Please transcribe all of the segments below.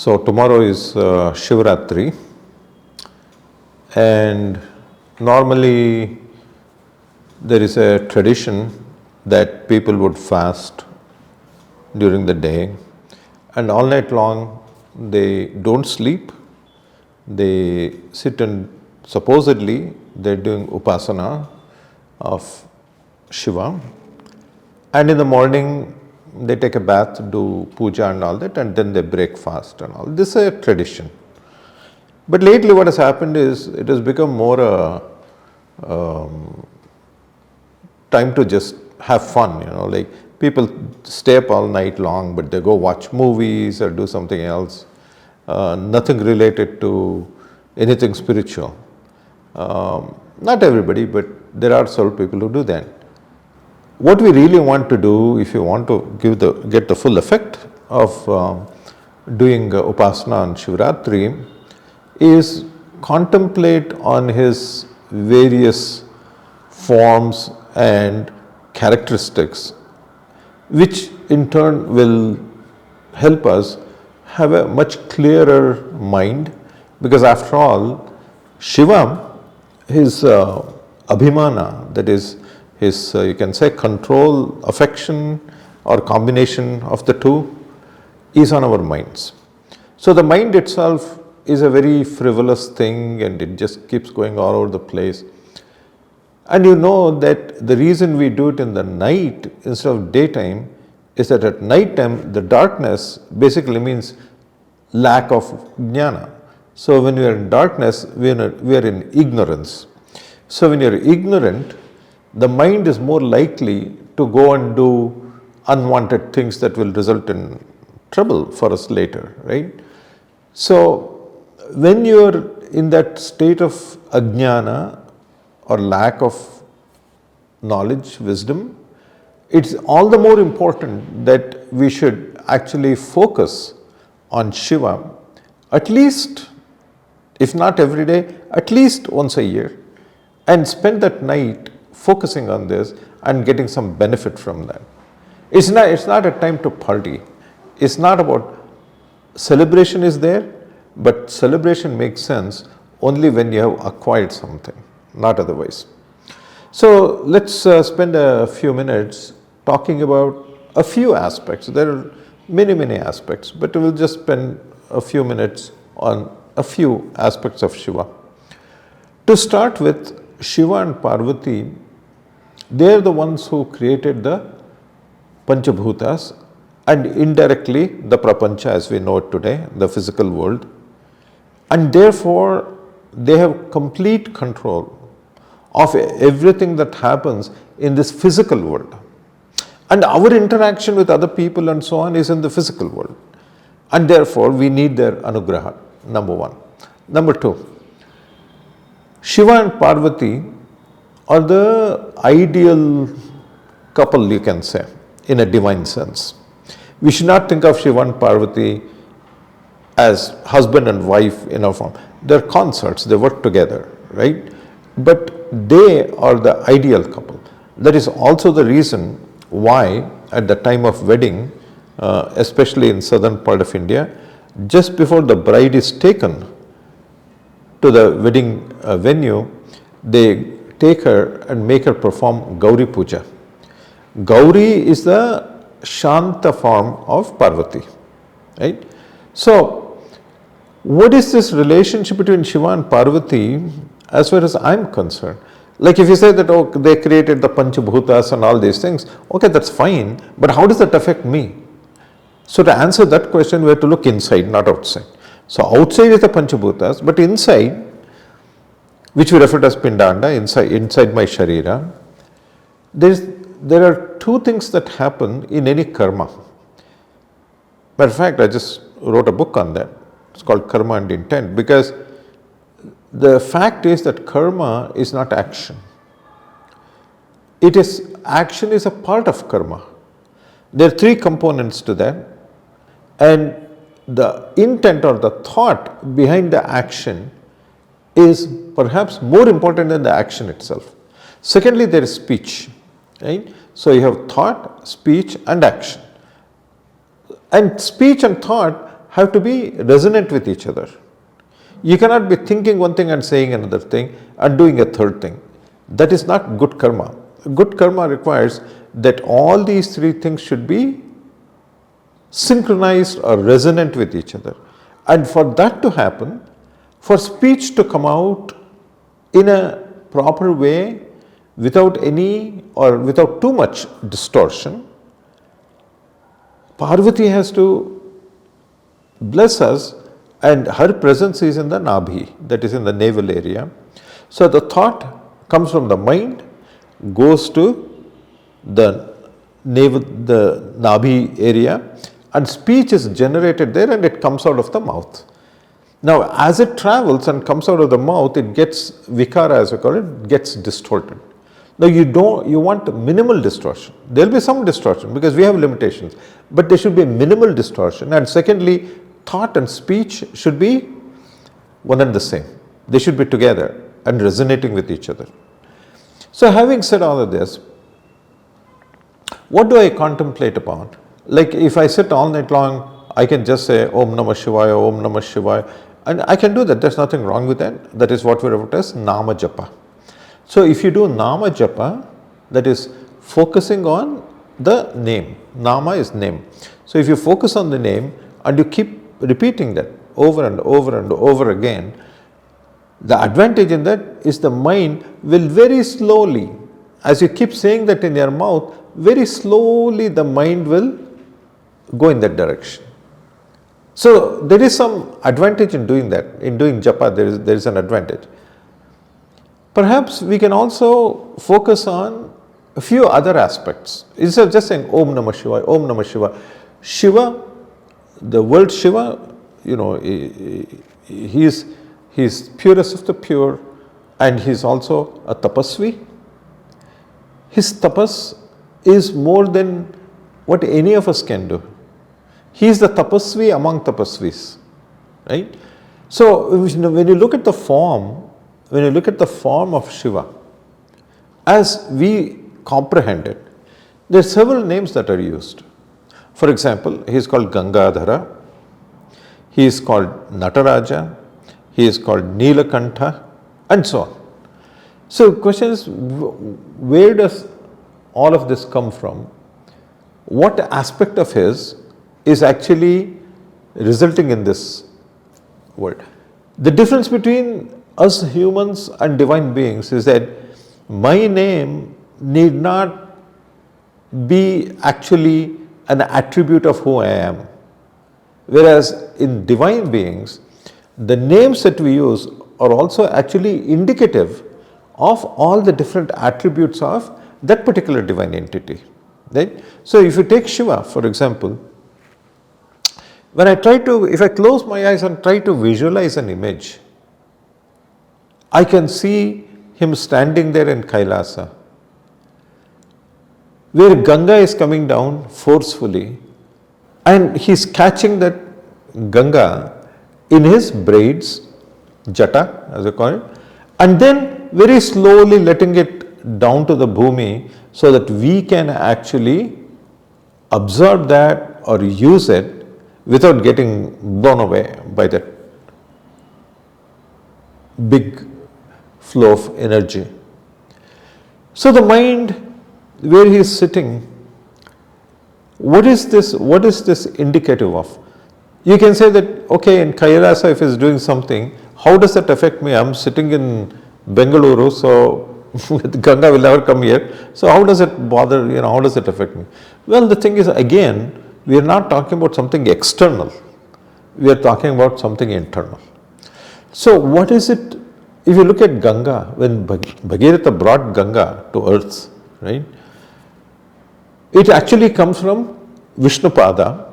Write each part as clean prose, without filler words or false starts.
So tomorrow is Shivaratri, and normally there is a tradition that people would fast during the day, and all night long they don't sleep. They sit and supposedly they're doing upasana of Shiva, and in the morning they take a bath, do puja and all that, and then they break fast and all. This is a tradition. But lately what has happened is it has become more a time to just have fun, like people stay up all night long, but they go watch movies or do something else, nothing related to anything spiritual. Not everybody, but there are several people who do that. What we really want to do, if you want to get the full effect of doing upasana on Shivaratri, is contemplate on his various forms and characteristics, which in turn will help us have a much clearer mind, because after all, Shiva, his abhimana, that is his, you can say, control, affection or combination of the two, is on our minds. So the mind itself is a very frivolous thing, and it just keeps going all over the place. And you know that the reason we do it in the night instead of daytime is that at night time the darkness basically means lack of jnana. So when we are in darkness, we are in ignorance. So when you are ignorant, the mind is more likely to go and do unwanted things that will result in trouble for us later, right? So when you are in that state of ajnana or lack of knowledge, wisdom, it's all the more important that we should actually focus on Shiva, at least, if not every day, at least once a year, and spend that night focusing on this and getting some benefit from that. It's not a time to party. It's not about celebration is there, but celebration makes sense only when you have acquired something, not otherwise. So let's spend a few minutes talking about a few aspects. There are many aspects, but we'll just spend a few minutes on a few aspects of Shiva. To start with, Shiva and Parvati, they are the ones who created the Panchabhutas and indirectly the Prapancha as we know it today, the physical world. And therefore, they have complete control of everything that happens in this physical world. And our interaction with other people and so on is in the physical world. And therefore, we need their anugraha, number one. Number two, Shiva and Parvati are the ideal couple, you can say, in a divine sense. We should not think of Shiva and Parvati as husband and wife in a form. They're consorts, they work together, right? But they are the ideal couple. That is also the reason why at the time of wedding, especially in southern part of India, just before the bride is taken to the wedding venue, they take her and make her perform Gauri Puja. Gauri is the Shanta form of Parvati, right? So, what is this relationship between Shiva and Parvati as far as I'm concerned? Like if you say that, oh, they created the Panchabhutas and all these things, okay, that's fine, but how does that affect me? So to answer that question, we have to look inside, not outside. So outside is the Panchabhutas, but inside, which we refer to as Pindanda, inside my Sharira, there are two things that happen in any karma. Matter of fact, I just wrote a book on that. It's called Karma and Intent, because the fact is that karma is not action. Action is a part of karma. There are three components to that, and the intent or the thought behind the action is perhaps more important than the action itself. Secondly, there is speech, right? So you have thought, speech and action. And speech and thought have to be resonant with each other. You cannot be thinking one thing and saying another thing and doing a third thing. That is not good karma. Good karma requires that all these three things should be synchronized or resonant with each other. And for that to happen, for speech to come out in a proper way, without any or without too much distortion, Parvati has to bless us, and her presence is in the Nabhi, that is in the navel area. So the thought comes from the mind, goes to the navel, the Nabhi area, and speech is generated there and it comes out of the mouth. Now as it travels and comes out of the mouth, it gets vikara, as we call it, gets distorted. Now you want minimal distortion. There will be some distortion because we have limitations, but there should be minimal distortion. And secondly, thought and speech should be one and the same. They should be together and resonating with each other. So having said all of this, what do I contemplate upon? Like if I sit all night long, I can just say Om Namah Shivaya, Om Namah Shivaya, and I can do that. There's nothing wrong with that. That is what we refer to as Nama Japa. So if you do Nama Japa, that is focusing on the name. Nama is name. So if you focus on the name and you keep repeating that over and over and over again, the advantage in that is the mind will very slowly, as you keep saying that in your mouth, very slowly the mind will go in that direction. So there is some advantage in doing that. In doing japa, there is an advantage. Perhaps we can also focus on a few other aspects. Instead of just saying Om Namah Shivaya, Om Namah Shivaya. Shiva, the word Shiva, he is purest of the pure, and he is also a tapasvi. His tapas is more than what any of us can do. He is the tapasvi among tapasvis, right? So when you look at the form, of Shiva, as we comprehend it, there are several names that are used. For example, he is called Gangadhara, he is called Nataraja, he is called Nilakantha, and so on. So the question is, where does all of this come from? What aspect of his is actually resulting in this word? The difference between us humans and divine beings is that my name need not be actually an attribute of who I am. Whereas in divine beings, the names that we use are also actually indicative of all the different attributes of that particular divine entity. Right? So if you take Shiva, for example, if I close my eyes and try to visualize an image, I can see him standing there in Kailasa, where Ganga is coming down forcefully, and he's catching that Ganga in his braids, jata as we call it, and then very slowly letting it down to the bhumi so that we can actually absorb that or use it without getting blown away by that big flow of energy. So the mind, where he is sitting, what is this indicative of? You can say that, okay, in Kailasa if he is doing something, how does that affect me? I am sitting in Bengaluru, so Ganga will never come here. So how does it bother, how does it affect me? Well, the thing is, again, we are not talking about something external. We are talking about something internal. So what is it? If you look at Ganga, when Bhagirath brought Ganga to earth, right? It actually comes from Vishnupada.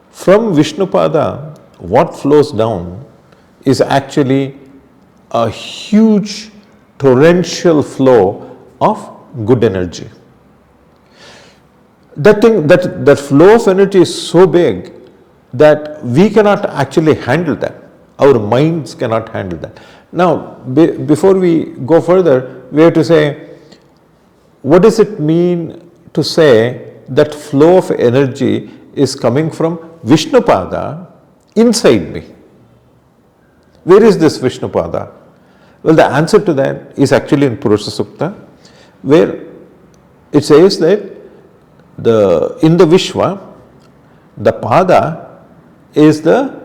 From Vishnupada, what flows down is actually a huge torrential flow of good energy. That flow of energy is so big that we cannot actually handle that. Our minds cannot handle that. Now, before we go further, we have to say, what does it mean to say that flow of energy is coming from Vishnupada inside me. Where is this Vishnupada? Well, the answer to that is actually in Purusha Sukta, where it says that in the Vishwa, the Pada is the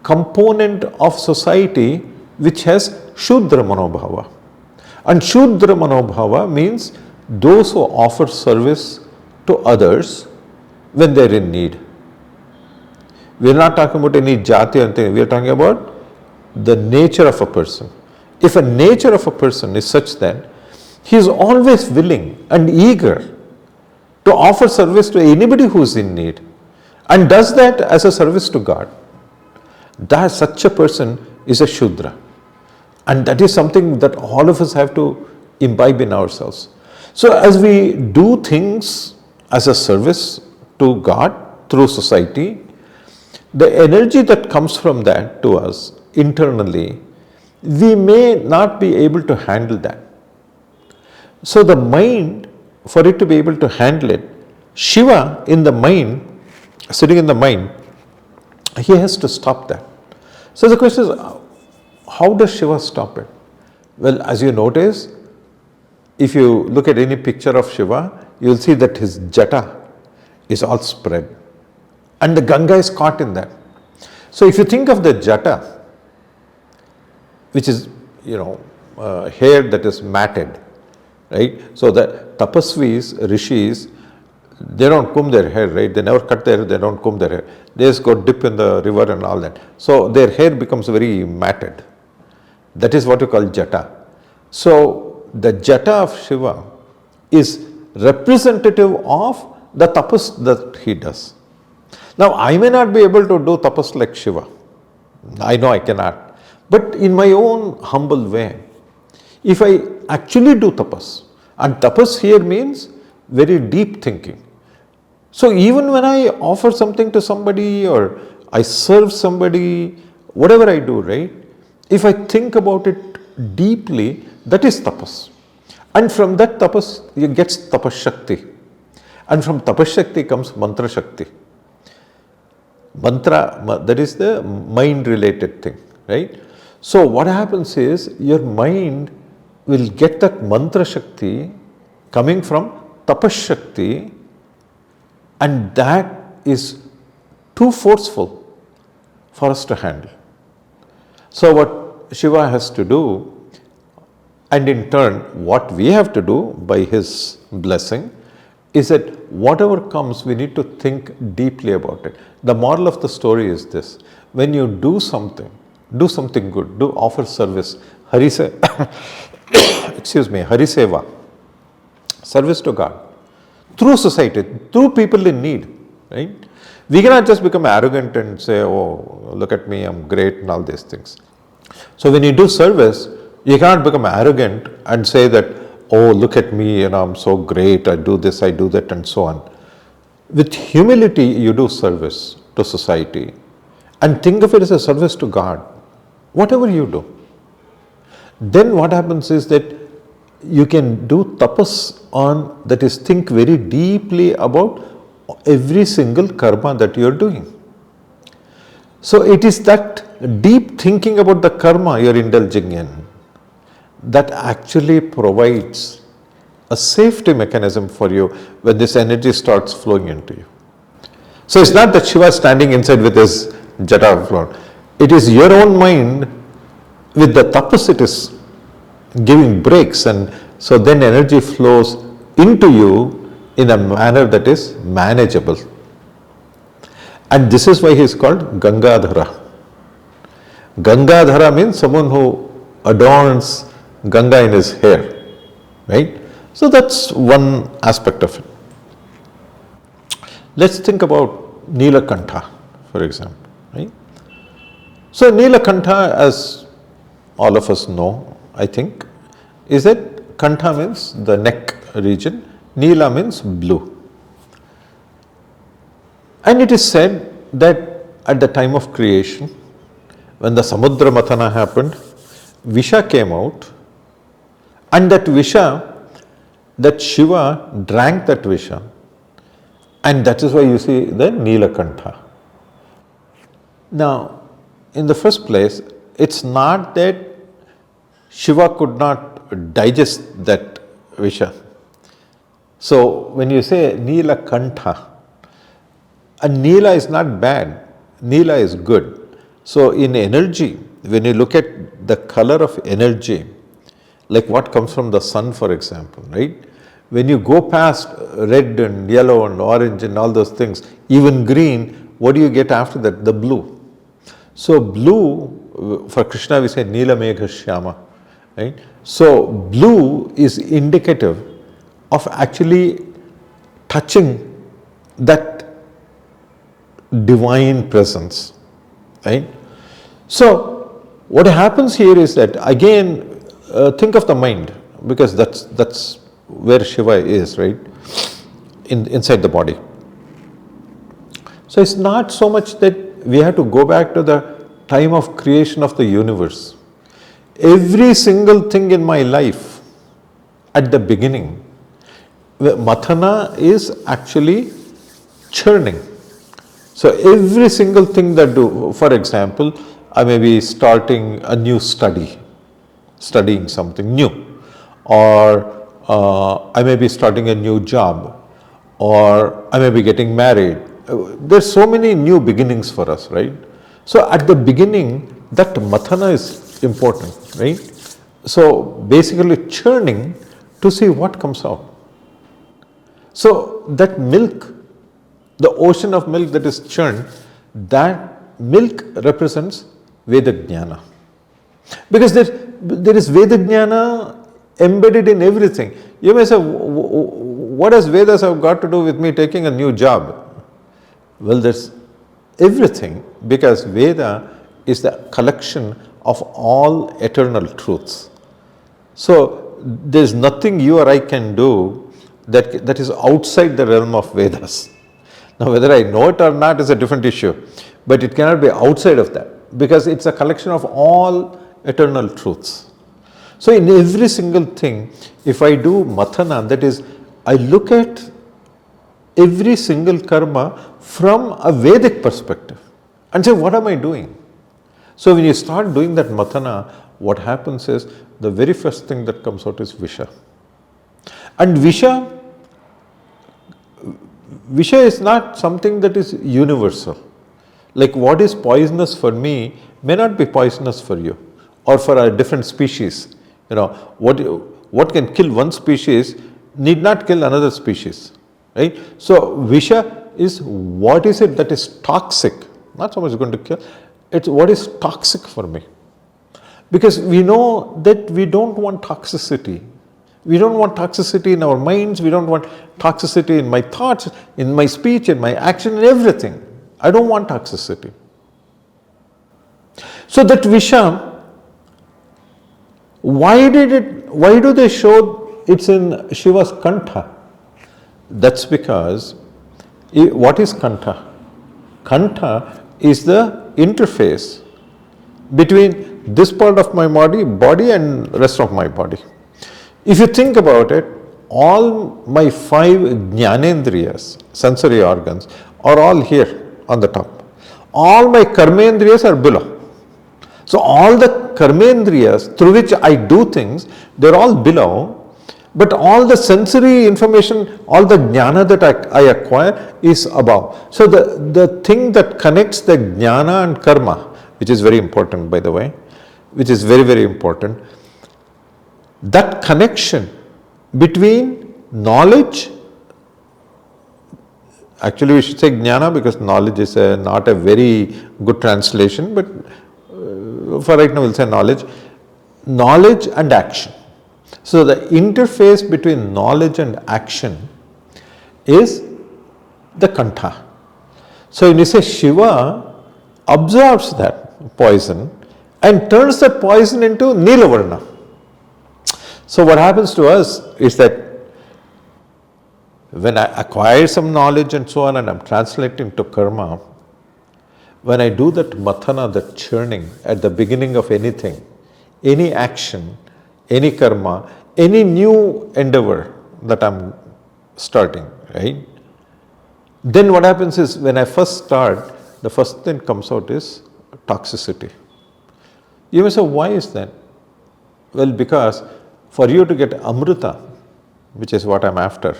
component of society which has Shudra Manobhava. And Shudra Manobhava means those who offer service to others when they are in need. We are not talking about any jati or anything, we are talking about the nature of a person. If a nature of a person is such that he is always willing and eager to offer service to anybody who is in need and does that as a service to God, that such a person is a Shudra. And that is something that all of us have to imbibe in ourselves. So as we do things as a service to God through society, the energy that comes from that to us internally, we may not be able to handle that. So the mind, for it to be able to handle it, Shiva in the mind, sitting in the mind, he has to stop that. So the question is, how does Shiva stop it? Well, as you notice, if you look at any picture of Shiva, you will see that his jata is all spread and the Ganga is caught in that. So if you think of the jata, which is, hair that is matted, right? So the tapasvis, rishis, they don't comb their hair, right? They never cut their hair, they don't comb their hair. They just go dip in the river and all that. So their hair becomes very matted. That is what you call jata. So the jata of Shiva is representative of the tapas that he does. Now I may not be able to do tapas like Shiva. I know I cannot. But in my own humble way, if I actually do tapas, and tapas here means very deep thinking. So even when I offer something to somebody or I serve somebody, whatever I do, right? If I think about it deeply, that is tapas. And from that tapas, you get tapas shakti. And from tapas shakti comes mantra shakti. Mantra, that is the mind related thing, right? So what happens is your mind will get that mantra shakti coming from tapas shakti, and that is too forceful for us to handle. So what Shiva has to do, and in turn what we have to do by his blessing, is that whatever comes, we need to think deeply about it. The moral of the story is this: when you do something good, do offer service, Hariseva, service to God, through society, through people in need, right? We cannot just become arrogant and say, oh, look at me, I'm great and all these things. So when you do service, you cannot become arrogant and say that, oh, look at me, I'm so great, I do this, I do that, and so on. With humility, you do service to society and think of it as a service to God, whatever you do. Then what happens is that you can do tapas on, that is, think very deeply about every single karma that you are doing. So it is that deep thinking about the karma you are indulging in that actually provides a safety mechanism for you when this energy starts flowing into you. So it's not that Shiva is standing inside with his jata flown. It is your own mind with the tapas, it is giving breaks, and so then energy flows into you in a manner that is manageable. And this is why he is called Gangadhara. Gangadhara means someone who adorns Ganga in his hair, right? So that's one aspect of it. Let's think about Nilakantha, for example, right? So Nilakantha, as all of us know, I think, is that Kantha means the neck region, Neela means blue. And it is said that at the time of creation, when the Samudra Mathana happened, Visha came out, and that Visha, that Shiva drank that Visha, and that is why you see the Neelakantha. Now, in the first place, it's not that Shiva could not digest that Visha. So, when you say Nilakantha, and Neela is not bad, Neela is good. So, in energy, when you look at the color of energy, like what comes from the sun, for example, right? When you go past red and yellow and orange and all those things, even green, what do you get after that? The blue. So blue, for Krishna we say Neela Megha Shyama, right? So blue is indicative of actually touching that divine presence, right? So what happens here is that again, think of the mind, because that's where Shiva is, right? Inside the body. So it's not so much that we have to go back to the time of creation of the universe. Every single thing in my life at the beginning, Mathana is actually churning. So every single thing that do, for example, I may be starting a new studying something new, or I may be starting a new job, or I may be getting married. There's so many new beginnings for us, right? So at the beginning, that mathana is important, right? So basically churning to see what comes out. So that milk, the ocean of milk that is churned, that milk represents Veda Jnana. Because there is Veda Jnana embedded in everything. You may say, what does Vedas have got to do with me taking a new job? Well, there's everything, because Veda is the collection of all eternal truths. So there's nothing you or I can do that is outside the realm of Vedas. Now whether I know it or not is a different issue, but it cannot be outside of that, because it's a collection of all eternal truths. So in every single thing, if I do mathana, that is, I look at every single karma from a Vedic perspective and say, what am I doing? So when you start doing that mathana, what happens is, the very first thing that comes out is Visha. And Visha is not something that is universal. Like what is poisonous for me may not be poisonous for you, or for a different species. You know, what can kill one species need not kill another species, right? So Visha is what is it that is toxic, not so much going to kill, it's what is toxic for me. Because we know that we don't want toxicity. We don't want toxicity in our minds, we don't want toxicity in my thoughts, in my speech, in my action, in everything. I don't want toxicity. So that Visha, why do they show it's in Shiva's Kantha? That's because, what is Kantha? Kantha is the interface between this part of my body and rest of my body. If you think about it, all my 5 jnanendriyas, sensory organs, are all here on the top. All my karmendriyas are below. So all the karmendriyas through which I do things, they're all below, but all the sensory information, all the jnana that I acquire is above. So the thing that connects the jnana and karma, which is very important by the way, which is very, very important, that connection between knowledge, actually we should say jnana because knowledge is not a very good translation, but for right now we'll say knowledge and action. So the interface between knowledge and action is the Kantha. So when you say Shiva absorbs that poison and turns that poison into Nilavarna. So what happens to us is that when I acquire some knowledge and so on and I'm translating to karma, when I do that mathana, that churning at the beginning of anything, any action, any karma, any new endeavor that I'm starting, right? Then what happens is when I first start, the first thing comes out is toxicity. You may say, why is that? Well, because for you to get Amrita, which is what I'm after,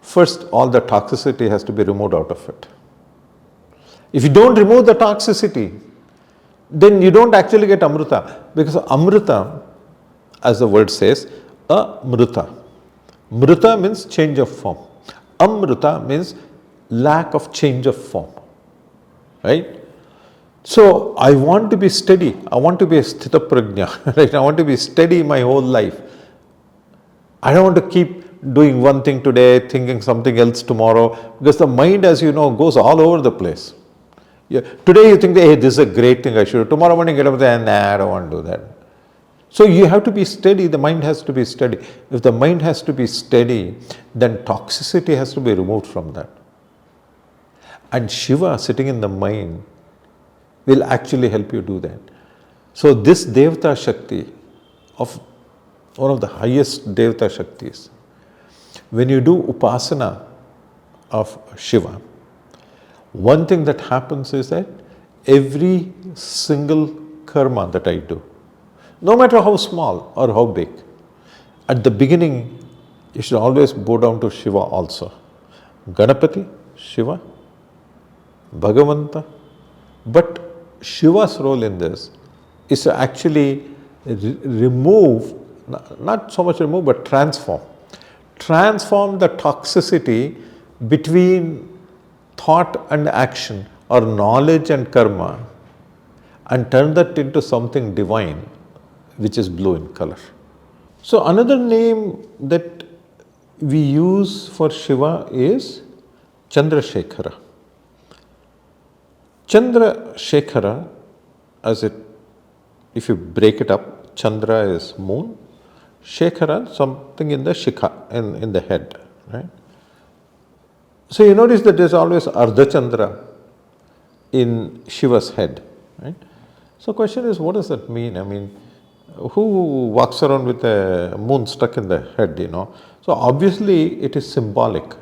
first all the toxicity has to be removed out of it. If you don't remove the toxicity, then you don't actually get Amrita, because Amrita, as the word says, Amrita. Mrita means change of form. Amrita means lack of change of form. Right? So I want to be steady. I want to be a sthita prajna. Right? I want to be steady my whole life. I don't want to keep doing one thing today, thinking something else tomorrow, because the mind, as you know, goes all over the place. Yeah. Today you think, hey, this is a great thing I should do. Tomorrow morning you get up there and I don't want to do that. So you have to be steady, the mind has to be steady. If the mind has to be steady, then toxicity has to be removed from that. And Shiva sitting in the mind will actually help you do that. So this Devata Shakti, of one of the highest Devata Shaktis, when you do Upasana of Shiva, one thing that happens is that every single karma that I do, no matter how small or how big, at the beginning you should always bow down to Shiva also. Ganapati, Shiva, Bhagavanta. But Shiva's role in this is to actually remove, not so much remove, but transform. Transform the toxicity between thought and action, or knowledge and karma, and turn that into something divine, which is blue in color. So another name that we use for Shiva is Chandrashekhara. Chandrashekara, if you break it up, Chandra is moon, Shekhara something in the shikha, in the head, right? So you notice that there is always Ardha Chandra in Shiva's head, right? So question is, what does that mean? I mean, who walks around with a moon stuck in the head, you know? So obviously it is symbolic.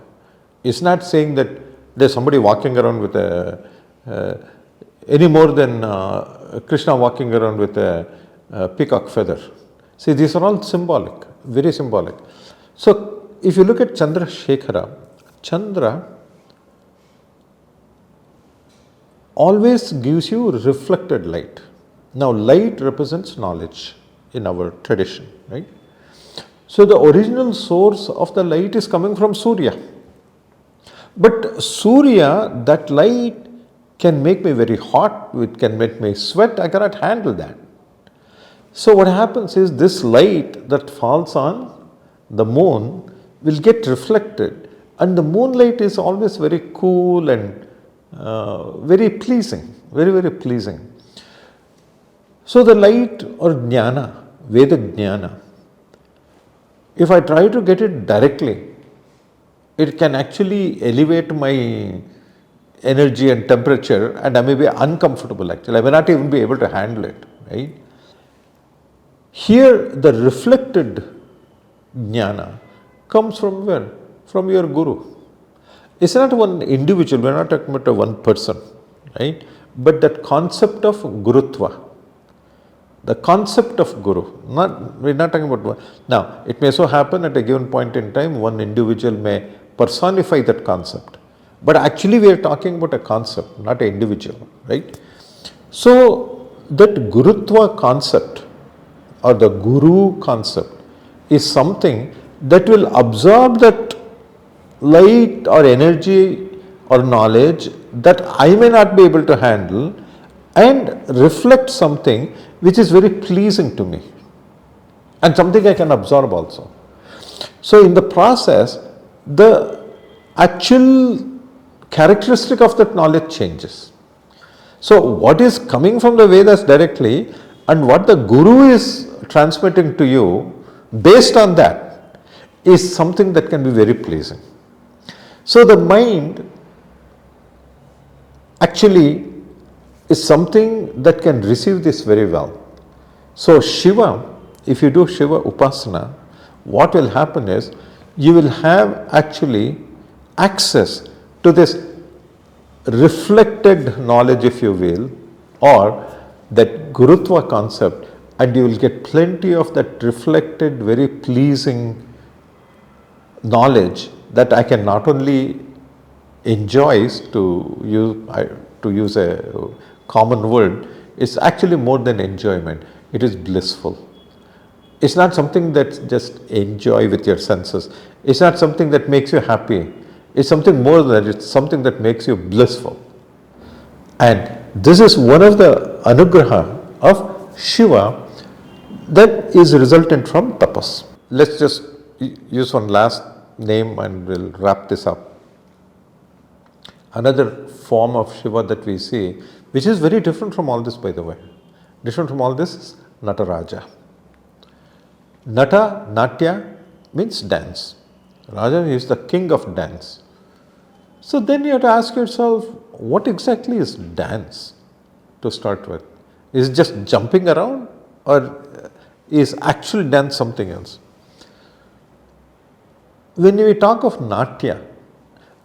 It's not saying that there's somebody walking around with any more than Krishna walking around with a peacock feather. See, these are all symbolic, very symbolic. So if you look at Chandrashekara, Chandra always gives you reflected light. Now light represents knowledge in our tradition, right? So the original source of the light is coming from Surya. But Surya, that light can make me very hot, it can make me sweat, I cannot handle that. So what happens is, this light that falls on the moon will get reflected, and the moonlight is always very cool and very pleasing, very, very pleasing. So the light or jnana, Veda jnana, if I try to get it directly, it can actually elevate my energy and temperature, and I may be uncomfortable actually. I may not even be able to handle it, right? Here the reflected jnana comes from where? From your guru. It's not one individual, we're not talking about one person, right? But that concept of gurutva, the concept of guru, we're not talking about one. Now, it may so happen at a given point in time, one individual may personify that concept. But actually we are talking about a concept, not an individual, right? So that gurutva concept or the guru concept is something that will absorb that light or energy or knowledge that I may not be able to handle, and reflect something which is very pleasing to me and something I can absorb also. So in the process, the actual characteristic of that knowledge changes. So what is coming from the Vedas directly and what the Guru is transmitting to you based on that is something that can be very pleasing. So the mind actually is something that can receive this very well. So Shiva, if you do Shiva Upasana, what will happen is you will have actually access to this reflected knowledge, if you will, or that Gurutva concept, and you will get plenty of that reflected, very pleasing knowledge that I can not only enjoy, to use a common word, it's actually more than enjoyment, it is blissful. It's not something that just enjoy with your senses. It's not something that makes you happy. It's something more than that. It's something that makes you blissful. And this is one of the anugraha of Shiva that is resultant from tapas. Let's just use one last name and we'll wrap this up. Another form of Shiva that we see, which is very different from all this, by the way. Different from all this is Nataraja. Nata, Natya means dance. Raja is the king of dance. So then you have to ask yourself, what exactly is dance to start with? Is it just jumping around, or is actual dance something else? When we talk of Natya,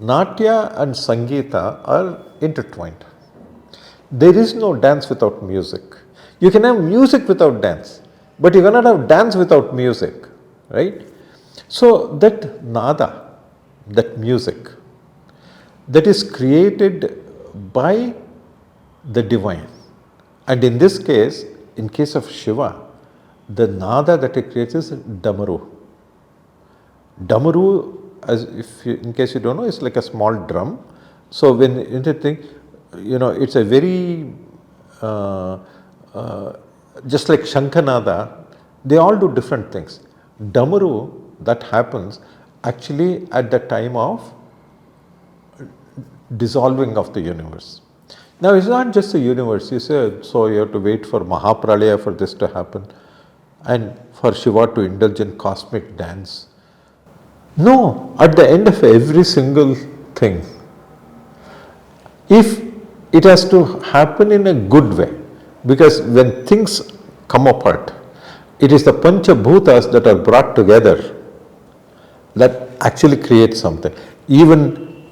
Natya and Sangeeta are intertwined. There is no dance without music. You can have music without dance, but you cannot have dance without music, right? So that nada, that music, that is created by the divine. And in this case, in case of Shiva, the nada that it creates is damaru. Damaru, in case you don't know, is like a small drum. So when you think, it's a very, just like Shankanada, they all do different things. Damaru, that happens actually at the time of dissolving of the universe. Now it's not just the universe, you say, so you have to wait for Mahapralaya for this to happen and for Shiva to indulge in cosmic dance. No, at the end of every single thing, if it has to happen in a good way, because when things come apart, it is the Panchabhutas that are brought together that actually creates something. Even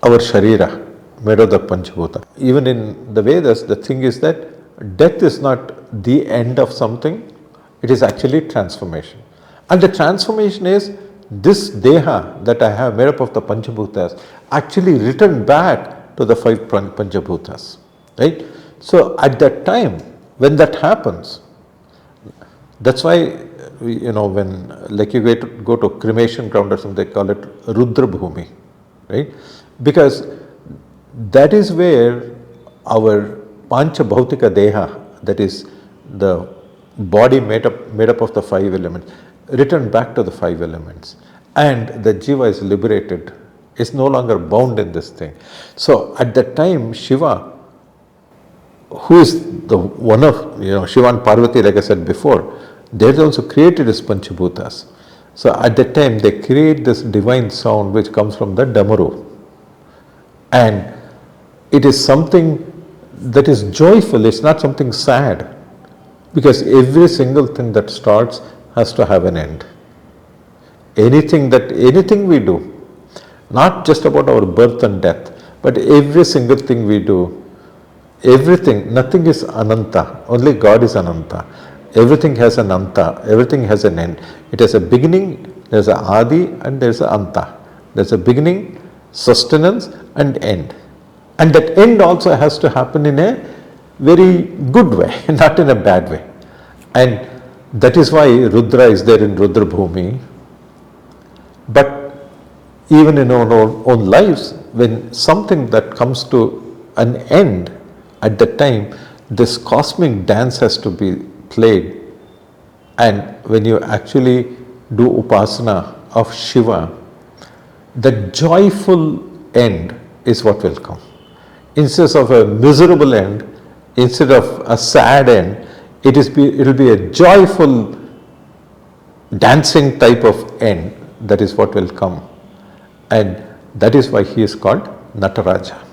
our Sharira, made of the Panchabhuta. Even in the Vedas, the thing is that death is not the end of something, it is actually transformation. And the transformation is this Deha that I have made up of the Panchabhutas actually returned back to the 5 Panchabhutas. Right? So at that time, when that happens, that's why, when like you go to cremation ground or something, they call it Rudra Bhumi, right? Because that is where our Pancha Bhautika Deha, that is the body made up of the 5 elements, return back to the 5 elements. And the Jiva is liberated, is no longer bound in this thing. So at that time, Shiva, who is the one of, Shiva and Parvati, like I said before, they also created as Panchabhutas. So at that time, they create this divine sound which comes from the Damaru. And it is something that is joyful, it's not something sad. Because every single thing that starts has to have an end. Anything we do, not just about our birth and death, but every single thing we do, nothing is Ananta, only God is Ananta. Everything has an Anta, everything has an end. It has a beginning, there's a Adi and there's a Anta. There's a beginning, sustenance and end. And that end also has to happen in a very good way, not in a bad way. And that is why Rudra is there in Rudra Bhumi. But even in our own lives, when something that comes to an end, at that time, this cosmic dance has to be played. And when you actually do upasana of Shiva, the joyful end is what will come. Instead of a miserable end, instead of a sad end, it will be a joyful dancing type of end. That is what will come. And that is why he is called Nataraja.